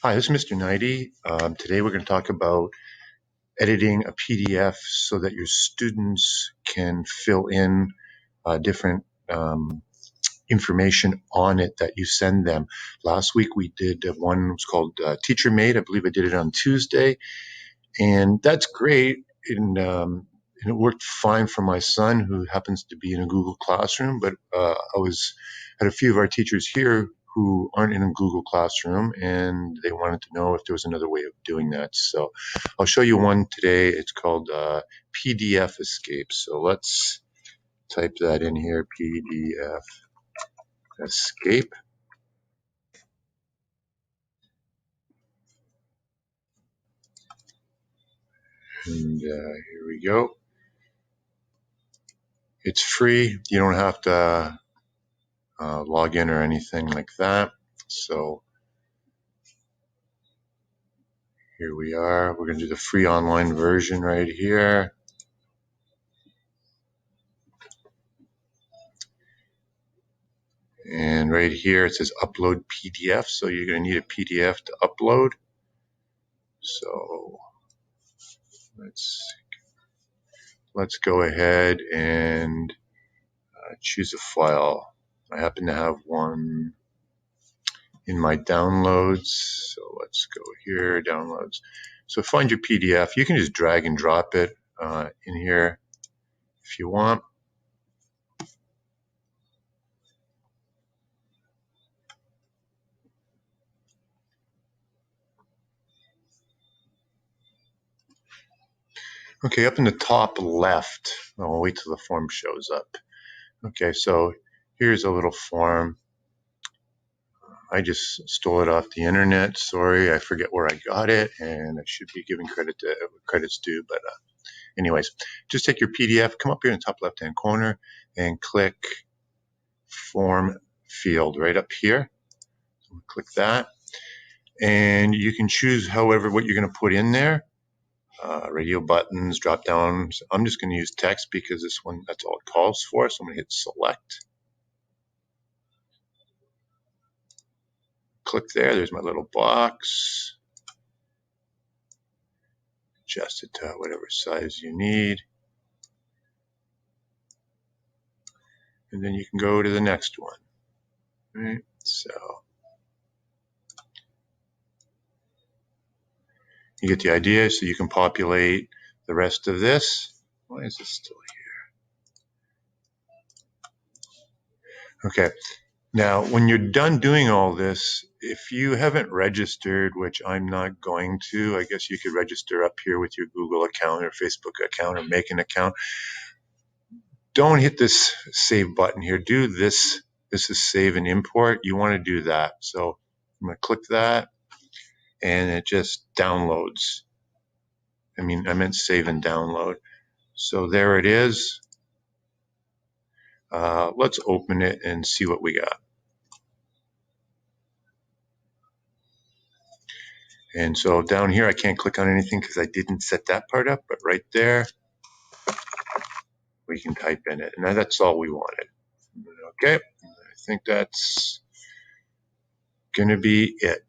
Hi, this is Mr. Knighty. Today we're going to talk about editing a PDF so that your students can fill in different information on it that you send them. Last week we did one was called Teacher Made. I believe I did it on Tuesday, and that's great. And it worked fine for my son, who happens to be in a Google Classroom. But had a few of our teachers here who aren't in a Google Classroom, and they wanted to know if there was another way of doing that. So I'll show you one today. It's called PDFescape. So let's type that in here, PDFescape. And here we go. It's free. You don't have to log in or anything like that. So here we are. We're going to do the free online version right here. And right here it says upload PDF. So you're going to need a PDF to upload. So let's go ahead and choose a file. I happen to have one in my downloads. So let's go here, downloads. So find your PDF. You can just drag and drop it in here if you want. Okay, up in the top left, I'll wait till the form shows up. Okay, so here's a little form. I just stole it off the internet. Sorry, I forget where I got it, and I should be giving credit to credit's due. But anyways, just take your PDF, come up here in the top left-hand corner, and click Form Field right up here. So click that, and you can choose however what you're going to put in there. Radio buttons, drop downs. I'm just going to use text because this one, that's all it calls for. So I'm going to hit select. Click there. There's my little box. Adjust it to whatever size you need. And then you can go to the next one. Right? So you get the idea. So you can populate the rest of this. Why is this still here? Okay. Now, when you're done doing all this, if you haven't registered, which I'm not going to, I guess you could register up here with your Google account or Facebook account or make an account. Don't hit this save button here. Do this. This is save and import. You want to do that. So I'm going to click that, and it just downloads. I meant save and download. So there it is. Let's open it and see what we got. And so down here, I can't click on anything because I didn't set that part up, but right there, we can type in it. And that's all we wanted. Okay, I think that's going to be it.